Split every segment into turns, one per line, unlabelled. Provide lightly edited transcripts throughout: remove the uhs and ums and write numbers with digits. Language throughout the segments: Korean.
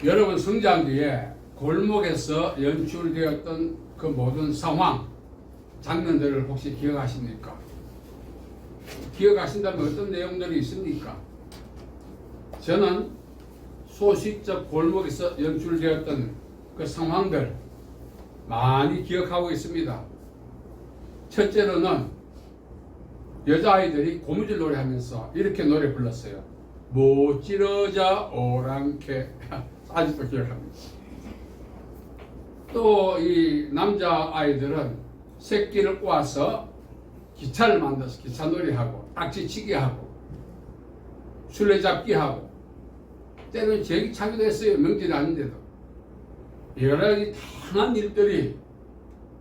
여러분 성장 뒤에 골목에서 연출되었던 그 모든 상황, 장면들을 혹시 기억하십니까? 기억하신다면 어떤 내용들이 있습니까? 저는 소식적 골목에서 연출되었던 그 상황들 많이 기억하고 있습니다. 첫째로는 여자아이들이 고무줄 노래하면서 이렇게 노래 불렀어요. 못 찌러자 오랑캐. 아직도 기억합니다. 또 이 남자아이들은 새끼를 꼬아서 기차를 만들어서 기차 놀이하고 딱지치기 하고 술래잡기 하고 때로는 제기차기도 했어요. 명절이 아닌데도 여러 가지 다양한 일들이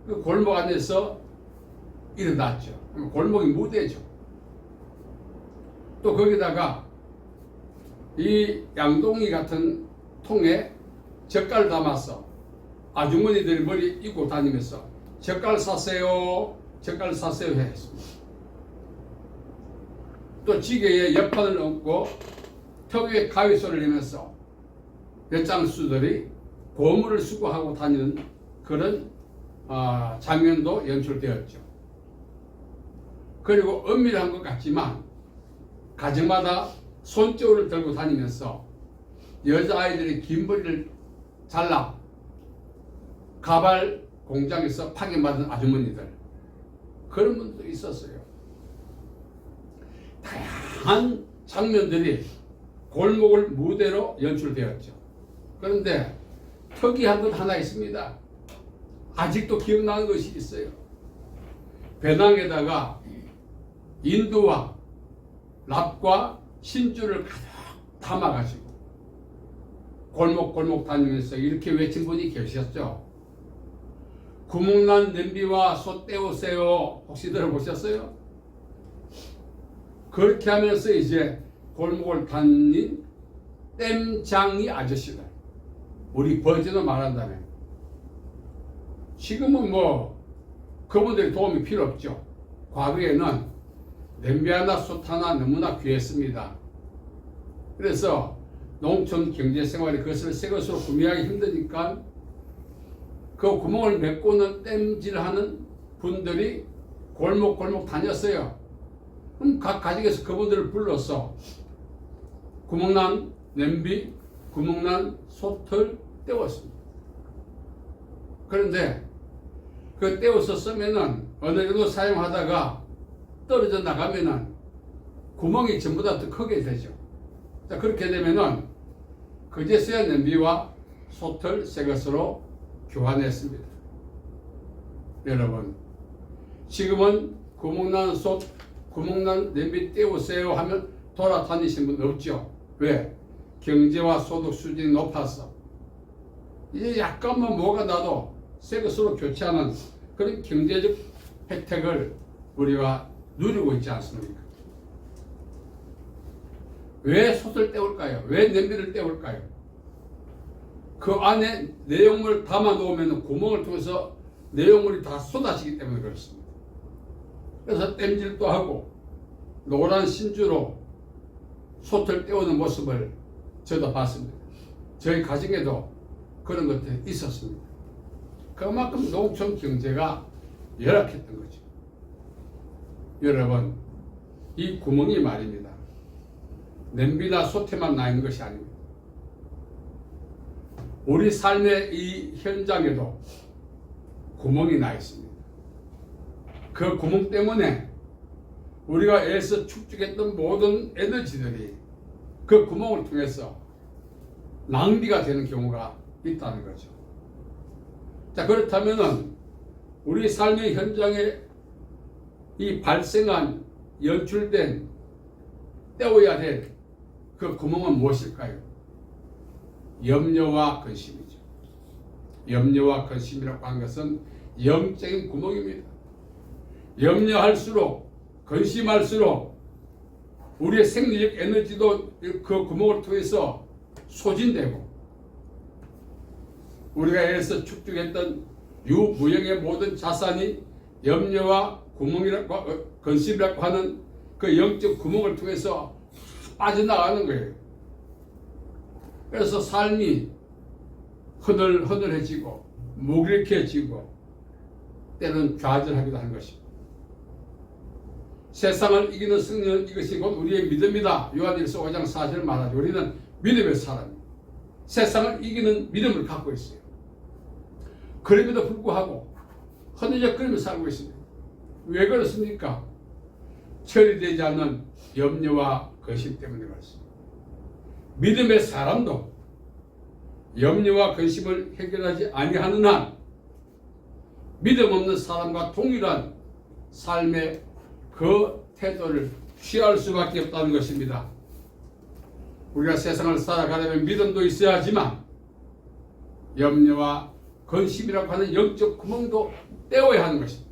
그 골목 안에서 일어났죠. 골목이 무대죠. 또 거기다가 이 양동이 같은 통에 젓갈 담아서 아주머니들이 머리 입고 다니면서 젓갈 사세요, 젓갈 사세요 했습니다. 또 지게에 옆판을 얹고 턱 위에 가위소리를 내면서 엿장수들이 고무를 수거하고 다니는 그런 장면도 연출되었죠. 그리고 은밀한 것 같지만 가정마다 손저울을 들고 다니면서 여자아이들이 긴 머리를 잘라 가발 공장에서 파견받은 아주머니들, 그런 분도 있었어요. 다양한 장면들이 골목을 무대로 연출되었죠. 그런데 특이한 것 하나 있습니다. 아직도 기억나는 것이 있어요. 배낭에다가 인두와 랍과 신주를 가득 담아가지고 골목골목 다니면서 이렇게 외친 분이 계셨죠. 구멍난 냄비와 소 떼우세요. 혹시 들어보셨어요? 그렇게 하면서 이제 골목을 다닌 땜장이 아저씨들, 우리 버전으로 말한다면 지금은 뭐 그분들의 도움이 필요 없죠. 과거에는 냄비 하나 솥 하나 너무나 귀했습니다. 그래서 농촌 경제생활에 그것을 새 것으로 구매하기 힘드니까 그 구멍을 메꾸는 땜질하는 분들이 골목골목 다녔어요. 그럼 각 가정에서 그분들을 불러서 구멍난 냄비, 구멍난 솥을 떼웠습니다. 그런데 그 떼워서 쓰면은 어느 정도 사용하다가 떨어져 나가면은 구멍이 전부 다 더 크게 되죠. 자, 그렇게 되면은 그제서야 냄비와 솥을 새 것으로 교환했습니다. 여러분, 지금은 구멍난 솥, 구멍난 냄비 떼우세요 하면 돌아다니시는 분 없죠. 왜? 경제와 소득 수준이 높아서 이제 약간만 뭐가 나도 새 것으로 교체하는 그런 경제적 혜택을 우리가 누리고 있지 않습니까? 왜 솥을 떼울까요? 왜 냄비를 떼울까요? 그 안에 내용물을 담아 놓으면 구멍을 통해서 내용물이 다 쏟아지기 때문에 그렇습니다. 그래서 땜질도 하고 노란 신주로 솥을 떼우는 모습을 저도 봤습니다. 저희 가정에도 그런 것들이 있었습니다. 그만큼 농촌 경제가 열악했던 거죠. 여러분, 이 구멍이 말입니다. 냄비나 솥에만 나 있는 것이 아닙니다. 우리 삶의 이 현장에도 구멍이 나 있습니다. 그 구멍 때문에 우리가 애써 축적했던 모든 에너지들이 그 구멍을 통해서 낭비가 되는 경우가 있다는 거죠. 자, 그렇다면은 우리 삶의 현장에 이 발생한 연출된 떼어야 될 그 구멍은 무엇일까요? 염려와 근심이죠. 염려와 근심이라고 하는 것은 영적인 구멍입니다. 염려할수록, 근심할수록 우리의 생리적 에너지도 그 구멍을 통해서 소진되고 우리가 애써 축적했던 유무형의 모든 자산이 염려와 구멍이라고 근심이라고 하는 그 영적 구멍을 통해서 빠져나가는 거예요. 그래서 삶이 허늘허늘해지고 무기력해지고 때로는 좌절하기도 하는 것입니다. 세상을 이기는 승리는 이것이 곧 우리의 믿음이다. 요한일서 5장 4절 말하죠. 우리는 믿음의 사람입니다. 세상을 이기는 믿음을 갖고 있어요. 그럼에도 불구하고 허느적거리며 살고 있습니다. 왜 그렇습니까? 처리되지 않는 염려와 근심 때문에 그렇습니다. 믿음의 사람도 염려와 근심을 해결하지 아니하는 한 믿음 없는 사람과 동일한 삶의 그 태도를 취할 수밖에 없다는 것입니다. 우리가 세상을 살아가려면 믿음도 있어야 하지만 염려와 근심이라고 하는 영적 구멍도 떼어야 하는 것입니다.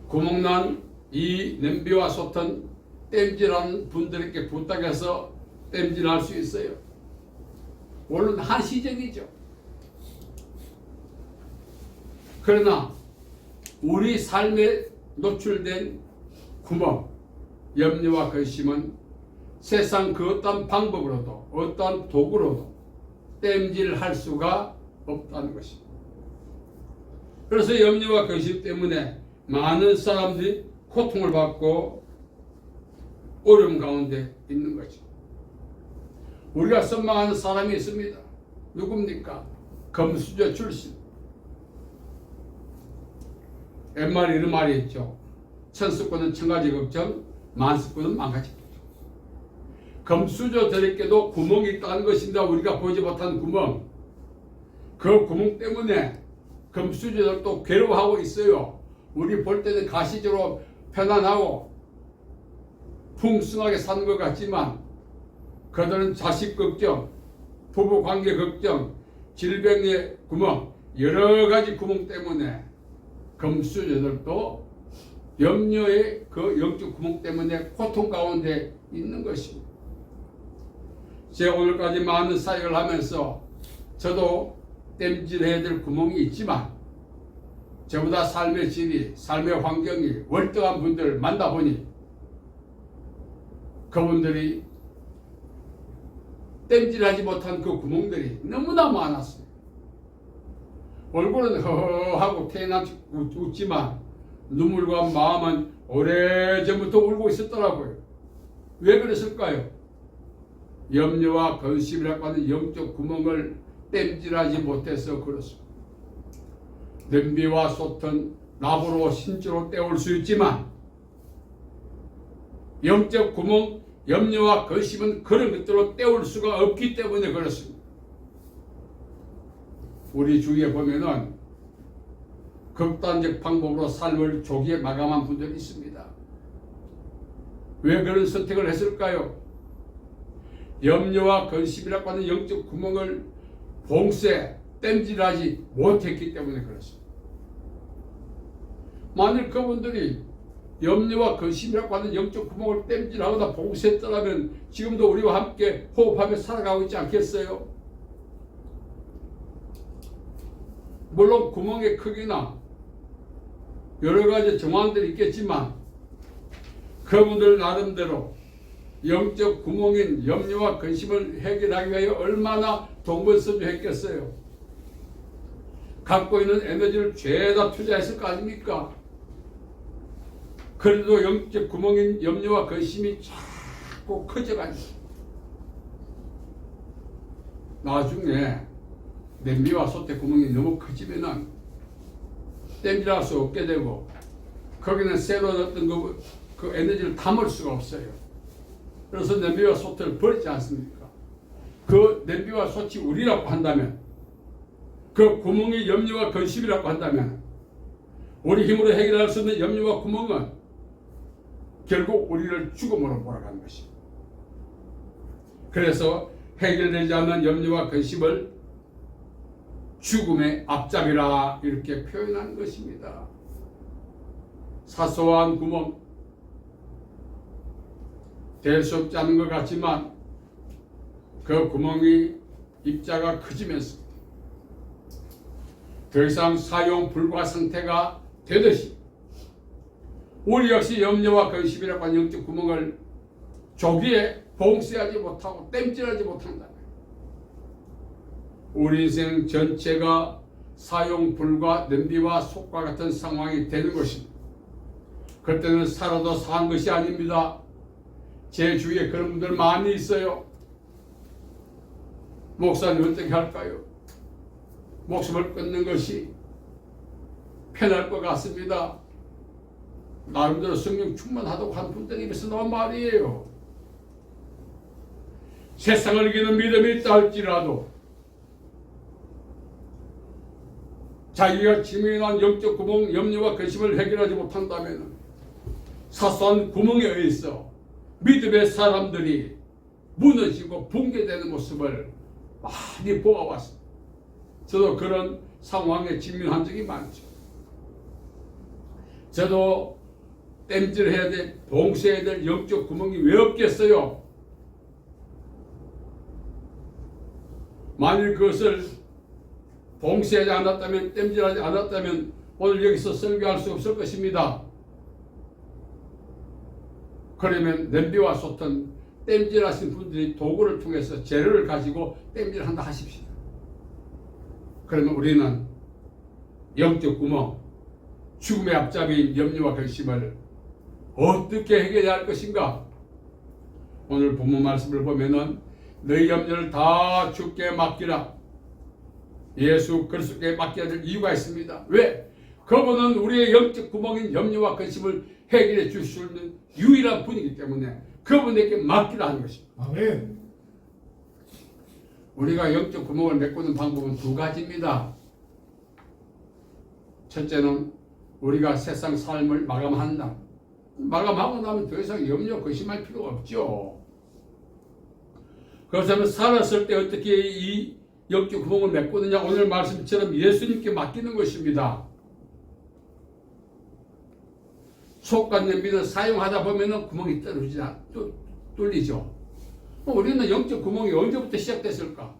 구멍난 이 냄비와 솥은 땜질하는 분들에게 부탁해서 땜질할 수 있어요. 물론 한시적이죠. 그러나 우리 삶에 노출된 구멍, 염려와 근심은 세상 그 어떤 방법으로도 어떤 도구로도 땜질할 수가 없다는 것입니다. 그래서 염려와 근심 때문에 많은 사람들이 고통을 받고 어려움 가운데 있는 거죠. 우리가 선망하는 사람이 있습니다. 누굽니까? 금수저 출신. 옛말에 이런 말이 있죠. 천수꾼은 천가지 걱정, 만수꾼은 만가지 걱정. 금수저들에게도 구멍이 있다는 것입니다. 우리가 보지 못한 구멍. 그 구멍 때문에 금수저들도 괴로워하고 있어요. 우리 볼 때는 가시적으로 편안하고 풍성하게 사는 것 같지만 그들은 자식 걱정, 부부 관계 걱정, 질병의 구멍, 여러 가지 구멍 때문에 금수저들도 염려의 그 영적 구멍 때문에 고통 가운데 있는 것입니다. 제가 오늘까지 많은 사역을 하면서 저도 땜질해야 될 구멍이 있지만 저보다 삶의 질이, 삶의 환경이 월등한 분들을 만나보니 그분들이 땜질하지 못한 그 구멍들이 너무나 많았어요. 얼굴은 허허하고 태어나서 웃지만 눈물과 마음은 오래전부터 울고 있었더라고요. 왜 그랬을까요? 염려와 근심이라고 하는 영적 구멍을 땜질하지 못해서 그렇습니다. 냄비와 솥은 납으로 신주로 때울 수 있지만 영적 구멍, 염려와 근심은 그런 것들로 때울 수가 없기 때문에 그렇습니다. 우리 주위에 보면은 극단적 방법으로 삶을 조기에 마감한 분들이 있습니다. 왜 그런 선택을 했을까요? 염려와 근심이라고 하는 영적 구멍을 봉쇄, 땜질하지 못했기 때문에 그렇습니다. 만일 그분들이 염려와 근심이라고 하는 영적 구멍을 땜질하거나 봉쇄했더라면 지금도 우리와 함께 호흡하며 살아가고 있지 않겠어요? 물론 구멍의 크기나 여러 가지 정황들이 있겠지만 그분들 나름대로 영적 구멍인 염려와 근심을 해결하기 위하여 얼마나 동분서주했겠어요. 갖고 있는 에너지를 죄다 투자했을 거 아닙니까? 그래도 영적 구멍인 염려와 근심이 자꾸 커져가지고 나중에 냄비와 솥의 구멍이 너무 커지면은 땜질할 수 없게 되고 거기는 새로 어떤 그 에너지를 담을 수가 없어요. 그래서 냄비와 솥을 버리지 않습니까? 그 냄비와 솥이 우리라고 한다면 그 구멍이 염려와 근심이라고 한다면 우리 힘으로 해결할 수 있는 염려와 구멍은 결국 우리를 죽음으로 몰아가는 것입니다. 그래서 해결되지 않는 염려와 근심을 죽음의 앞잡이라 이렇게 표현하는 것입니다. 사소한 구멍, 될 수 없지 않은 것 같지만 그 구멍이 입자가 커지면서 더 이상 사용 불가 상태가 되듯이 우리 역시 염려와 근심이라고 하는 영적 구멍을 조기에 봉쇄하지 못하고 땜질하지 못한다면 우리 인생 전체가 사용불가, 냄비와 솥과 같은 상황이 되는 것입니다. 그때는 살아도 산 것이 아닙니다. 제 주위에 그런 분들 많이 있어요. 목사님 어떻게 할까요? 목숨을 끊는 것이 편할 것 같습니다. 나름대로 성령 충만하다고 한 분들 입에서 나온 말이에요. 세상을 이기는 믿음이 있다 할지라도 자기가 지명한 영적 구멍, 염려와 근심을 해결하지 못한다면 사소한 구멍에 의해서 믿음의 사람들이 무너지고 붕괴되는 모습을 많이 보아왔습니다. 저도 그런 상황에 직면한 적이 많죠. 저도 땜질해야 돼, 봉쇄해야 될 영적 구멍이 왜 없겠어요? 만일 그것을 봉쇄하지 않았다면, 땜질하지 않았다면 오늘 여기서 설교할 수 없을 것입니다. 그러면 냄비와 솥은 땜질하신 분들이 도구를 통해서 재료를 가지고 땜질한다 하십시오. 그러면 우리는 영적 구멍, 죽음의 앞잡이인 염려와 근심을 어떻게 해결해야 할 것인가? 오늘 본문 말씀을 보면은 너희 염려를 다 주께 맡기라. 예수 그리스도께 맡겨야 될 이유가 있습니다. 왜? 그분은 우리의 영적 구멍인 염려와 근심을 해결해 줄 수 있는 유일한 분이기 때문에 그분에게 맡기라 하는 것입니다.
아멘.
우리가 영적 구멍을 메꾸는 방법은 두 가지입니다. 첫째는 우리가 세상 삶을 마감한다. 마감하고 나면 더 이상 염려, 근심할 필요가 없죠. 그렇다면 살았을 때 어떻게 이 영적 구멍을 메꾸느냐? 오늘 말씀처럼 예수님께 맡기는 것입니다. 솥과 냄비는 사용하다 보면 구멍이 뚫리죠. 우리는 영적 구멍이 언제부터 시작됐을까?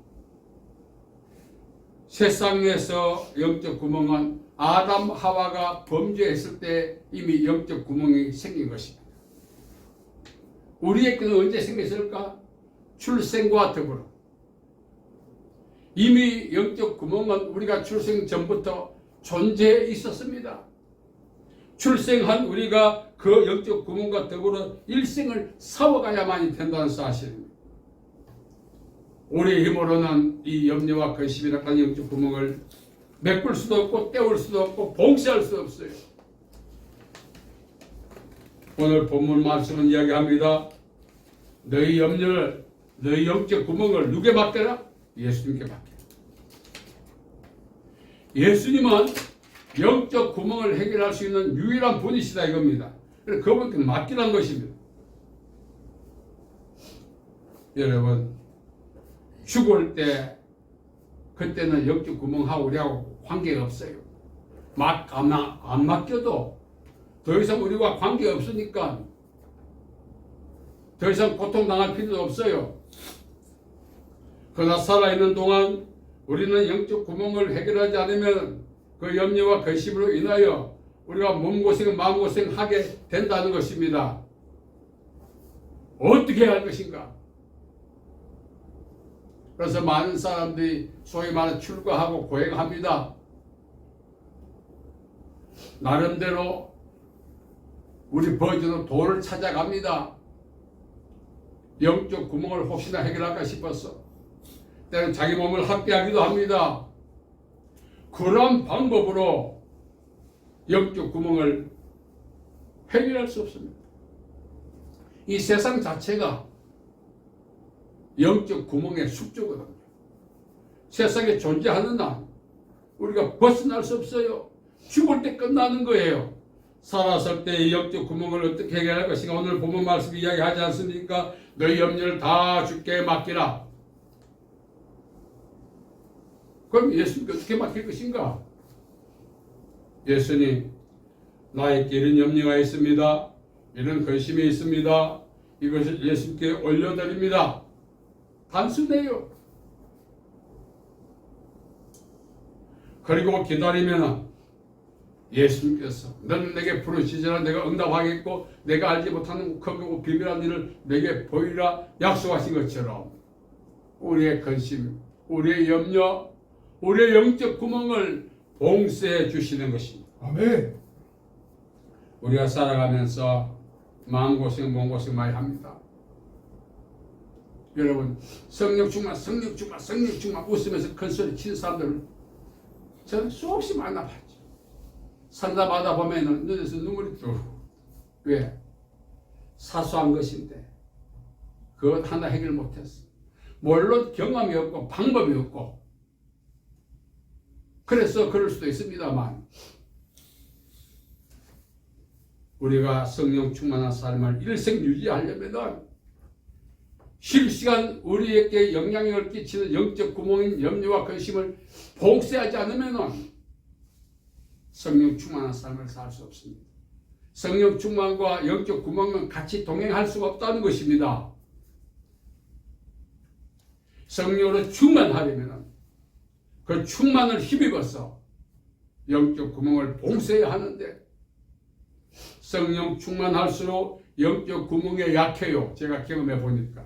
세상에서 영적 구멍은 아담 하와가 범죄했을 때 이미 영적 구멍이 생긴 것입니다. 우리에게는 언제 생겼을까? 출생과 더불어. 이미 영적 구멍은 우리가 출생 전부터 존재해 있었습니다. 출생한 우리가 그 영적 구멍과 더불어 일생을 싸워가야만이 된다는 사실입니다. 우리의 힘으로는 이 염려와 근심이라는 영적 구멍을 메꿀 수도 없고 때울 수도 없고 봉쇄할 수 없어요. 오늘 본문 말씀은 이야기합니다. 너희 염려를, 너희 영적 구멍을 누구에 맡겨라? 예수님께 맡겨라. 예수님은 영적 구멍을 해결할 수 있는 유일한 분이시다 이겁니다. 그래서 그분께 맡기라는 것입니다. 여러분, 죽을 때 그때는 영적 구멍하고 우리하고 관계가 없어요. 안 맡겨도 더 이상 우리와 관계가 없으니까 더 이상 고통당할 필요도 없어요. 그러나 살아있는 동안 우리는 영적 구멍을 해결하지 않으면 그 염려와 근심으로 인하여 우리가 몸고생, 마음고생 하게 된다는 것입니다. 어떻게 해야 할 것인가? 그래서 많은 사람들이 소위 말해 출가하고 고행합니다. 나름대로 우리 버전으로 도를 찾아갑니다. 영적 구멍을 혹시나 해결할까 싶어서 때는 자기 몸을 학대하기도 합니다. 그런 방법으로 영적 구멍을 해결할 수 없습니다. 이 세상 자체가 영적 구멍의 숙주거든요. 세상에 존재하는 한 우리가 벗어날 수 없어요. 죽을 때 끝나는 거예요. 살았을 때 영적 구멍을 어떻게 해결할 것인가? 오늘 본문 말씀 이야기하지 않습니까? 너희 염려를 다 주께 맡기라. 그럼 예수님께 어떻게 맡길 것인가? 예수님, 나에게 이런 염려가 있습니다. 이런 근심이 있습니다. 이것을 예수님께 올려드립니다. 단순해요. 그리고 기다리면 예수님께서 너는 내게 부르시잖아. 내가 응답하겠고 내가 알지 못하는 크고 비밀한 일을 내게 보이라 약속하신 것처럼 우리의 근심, 우리의 염려, 우리의 영적 구멍을 봉쇄해 주시는 것입니다.
아멘.
우리가 살아가면서 마음고생, 몸고생 많이 합니다. 여러분, 성령 충만, 성령 충만, 성령 충만 웃으면서 큰소리 치는 사람들을 저는 수없이 만나봤죠. 산다마다 보면은 눈에서 눈물이 뚫고. 왜? 사소한 것인데 그것 하나 해결 못했어. 물론 경험이 없고 방법이 없고 그래서 그럴 수도 있습니다만 우리가 성령 충만한 삶을 일생 유지하려면 실시간 우리에게 영향력을 끼치는 영적 구멍인 염려와 근심을 봉쇄하지 않으면 성령 충만한 삶을 살 수 없습니다. 성령 충만과 영적 구멍은 같이 동행할 수가 없다는 것입니다. 성령으로 충만하려면 그 충만을 힘입어서 영적 구멍을 봉쇄해야 하는데 성령 충만할수록 영적 구멍에 약해요. 제가 경험해 보니까.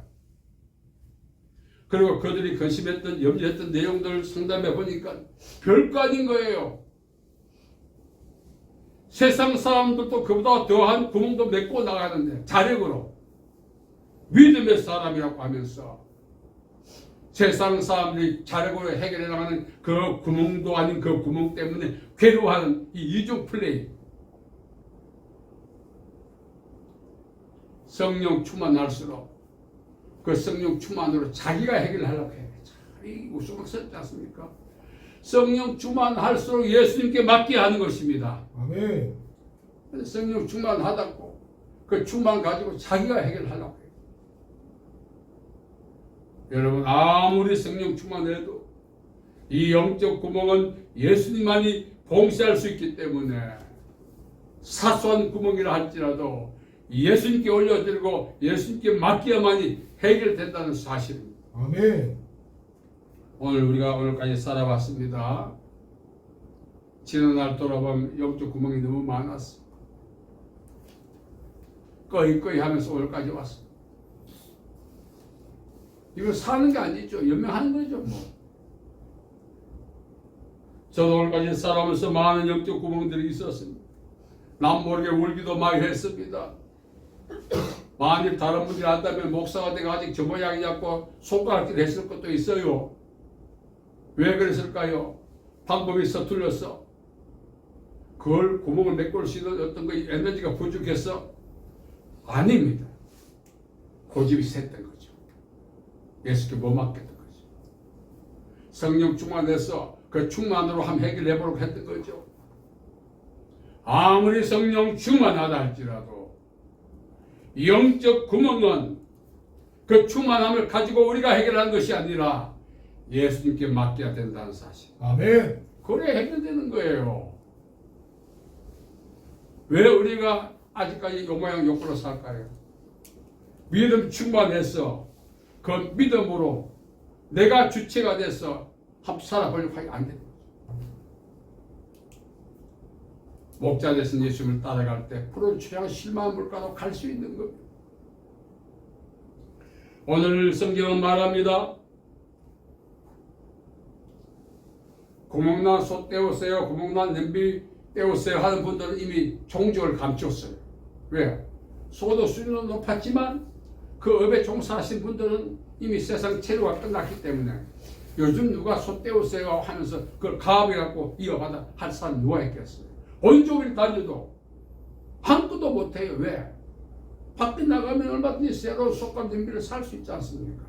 그리고 그들이 근심했던 염려했던 내용들을 상담해 보니까 별거 아닌 거예요. 세상 사람들도 그보다 더한 구멍도 메고 나가는데 자력으로 믿음의 사람이라고 하면서 세상 사람들이 자력으로 해결해 나가는 그 구멍도 아닌 그 구멍 때문에 괴로워하는 이 이중 플레이. 성령 충만할수록 그 성령 충만으로 자기가 해결하려고 해요. 이 우스갯소리지 않습니까? 성령 충만할수록 예수님께 맡게 하는 것입니다.
아멘.
성령 충만하다고 그 충만 가지고 자기가 해결하려고 해요. 여러분 아무리 성령 충만해도 이 영적 구멍은 예수님만이 봉쇄할 수 있기 때문에 사소한 구멍이라 할지라도 예수님께 올려드리고 예수님께 맡겨야만이 해결된다는 사실입니다.
아멘.
우리가 오늘까지 살아왔습니다. 지난 날 돌아보면 영적 구멍이 너무 많았어. 꺼이 하면서 오늘까지 왔어. 이거 사는 게 아니죠. 연명하는 거죠. 뭐. 저도 오늘까지 살아오면서 많은 영적 구멍들이 있었습니다. 남 모르게 울기도 많이 했습니다. 만일 다른 분들이 안다면 목사가 내가 아직 저 모양이 잡고 손가락질 했을 것도 있어요. 왜 그랬을까요? 방법이 서툴렸어. 그걸 구멍을 메꿀 수 있는 어떤 그 에너지가 부족해서? 아닙니다. 고집이 셌던 거죠. 예수께 못 맡겼던 거죠. 성령 충만해서 그 충만으로 한번 해결해 보려고 했던 거죠. 아무리 성령 충만하다 할지라도 영적 구멍은 그 충만함을 가지고 우리가 해결하는 것이 아니라 예수님께 맡겨야 된다는 사실.
아멘.
그래 해결되는 거예요. 왜 우리가 아직까지 요 모양 요꼴로 살까요? 믿음 충만해서 그 믿음으로 내가 주체가 돼서 한번 살아보려고 하기 안 됩니다. 목자 되신 예수님을 따라갈 때 푸른 초장 실망한 물가로 갈 수 있는 겁니다. 오늘 성경은 말합니다. 구멍난 소 떼우세요, 구멍난 냄비 떼우세요 하는 분들은 이미 종족을 감췄어요. 왜? 소도 수준은 높았지만 그 업에 종사하신 분들은 이미 세상 체류가 끝났기 때문에 요즘 누가 소 떼우세요 하면서 그걸 가업해갖고 이어받아 할 사람 누가 있겠어요? 온종일 다녀도 한끗도 못해요. 왜? 밖에 나가면 얼마든지 새로운 속과 냄비를 살 수 있지 않습니까?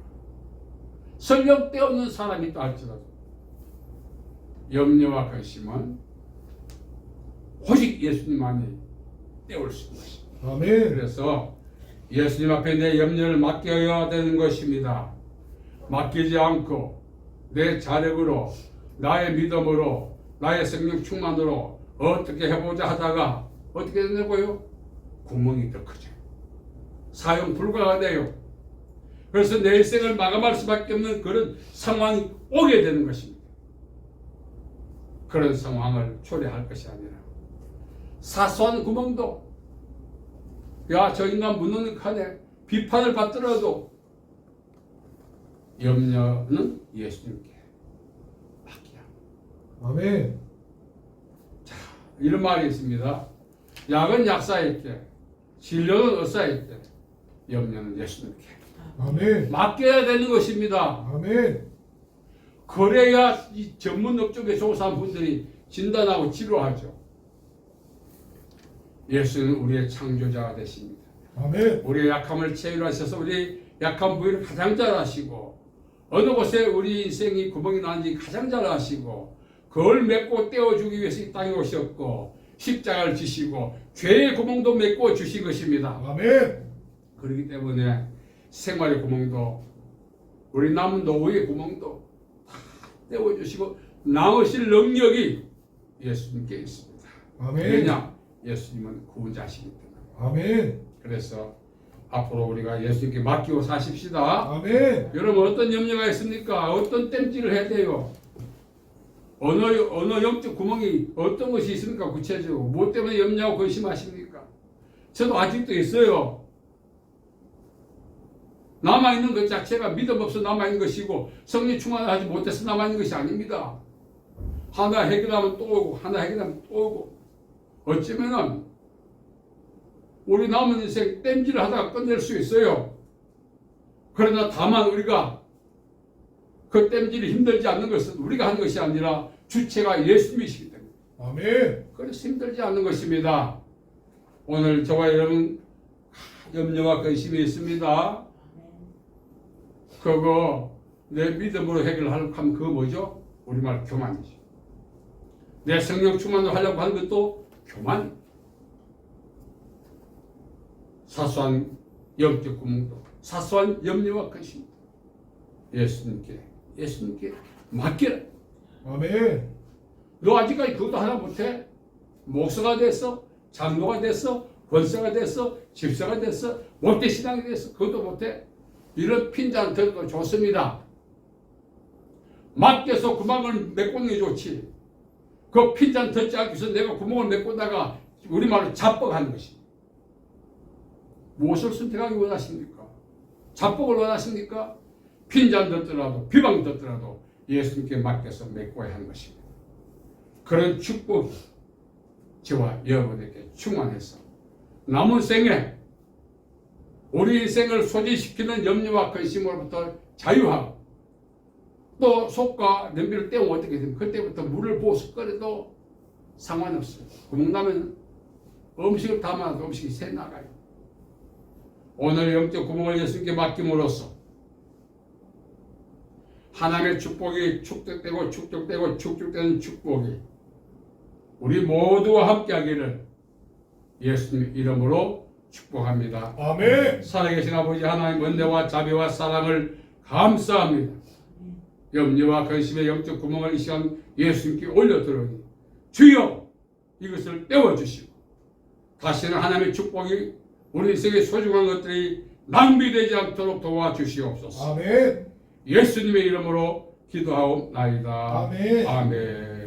설령 떼없는 사람이 있다 할지라도 염려와 근심은 오직 예수님만이 떼올 수 있는 것입니다.
아멘.
그래서 예수님 앞에 내 염려를 맡겨야 되는 것입니다. 맡기지 않고 내 자력으로 나의 믿음으로 나의 성령 충만으로 어떻게 해보자 하다가 어떻게 되냐고요? 구멍이 더 크죠. 사용 불가가 돼요. 그래서 내 인생을 마감할 수밖에 없는 그런 상황이 오게 되는 것입니다. 그런 상황을 초래할 것이 아니라 사소한 구멍도 야 저 인간 무능력하네 비판을 받더라도 염려는 예수님께
아멘.
이런 말이 있습니다. 약은 약사에게, 진료는 의사에게, 염려는 예수님께.
아멘.
맡겨야 되는 것입니다.
아멘.
그래야 이 전문 업종에 종사한 분들이 진단하고 치료하죠. 예수는 우리의 창조자가 되십니다.
아멘.
우리의 약함을 체휼하셔서 우리 약한 부위를 가장 잘 아시고, 어느 곳에 우리 인생이 구멍이 나는지 가장 잘 아시고, 그걸 메고 떼어주기 위해서 이 땅에 오셨고 십자가를 지시고 죄의 구멍도 메고 주신 것입니다.
아멘.
그렇기 때문에 생활의 구멍도 우리 남은 노후의 구멍도 다 떼어주시고 나으실 능력이 예수님께 있습니다.
아멘.
왜냐? 예수님은 구원자시기 때문에.
아멘.
그래서 앞으로 우리가 예수님께 맡기고 사십시다.
아멘.
여러분 어떤 염려가 있습니까? 어떤 땜질을 해야 돼요? 어느 영적 구멍이 어떤 것이 있습니까? 구체적으로 뭐 때문에 염려하고 근심하십니까? 저도 아직도 있어요. 남아있는 것 자체가 믿음 없어 남아있는 것이고 성령 충만하지 못해서 남아있는 것이 아닙니다. 하나 해결하면 또 오고 하나 해결하면 또 오고 어쩌면은 우리 남은 인생 땜질을 하다가 끝낼 수 있어요. 그러나 다만 우리가 그 땜질이 힘들지 않는 것은 우리가 하는 것이 아니라 주체가 예수님이시기 때문에.
아멘.
그래서 힘들지 않는 것입니다. 오늘 저와 여러분 염려와 근심이 있습니다. 그거 내 믿음으로 해결하려고 하면 그거 뭐죠? 우리말 교만이죠. 내 성령 충만을 하려고 하는 것도 교만. 사소한 영적 구멍도 사소한 염려와 근심 예수님께 맡기라.
아멘.
너 아직까지 그것도 하나 못해? 목사가 됐어? 장로가 됐어? 권사가 됐어? 집사가 됐어? 못돼 신앙이 됐어? 그것도 못해? 이런 핀잔 들어도 좋습니다. 맡겨서 구멍을 메꾸는 게 좋지. 그 핀잔 듣지 않기 위해서 내가 구멍을 메꾸다가 우리말로 자뻑하는 것입니다. 무엇을 선택하기 원하십니까? 자뻑을 원하십니까? 핀잔 듣더라도 비방 듣더라도 예수님께 맡겨서 메꿔야 하는 것입니다. 그런 축복 저와 여러분에게 충만해서 남은 생에 우리 인생을 소진시키는 염려와 근심으로부터 자유하고 또 속과 냄비를 떼우면 어떻게 됩니까? 그때부터 물을 부어서 끓여도 상관없어요. 구멍 나면 음식을 담아도 음식이 새 나가요. 오늘 영적 구멍을 예수님께 맡김으로써 하나님의 축복이 축적되고 축적되고 축적되는 축복이 우리 모두와 함께하기를 예수님 이름으로 축복합니다.
아멘.
살아계신 아버지 하나님 은혜와 자비와 사랑을 감사합니다. 염려와 근심의 영적 구멍을 이 시간 예수님께 올려드리니 주여 이것을 떼어주시고 다시는 하나님의 축복이 우리 인생의 소중한 것들이 낭비되지 않도록 도와주시옵소서.
아멘.
예수님의 이름으로 기도하옵나이다.
아멘.
아멘.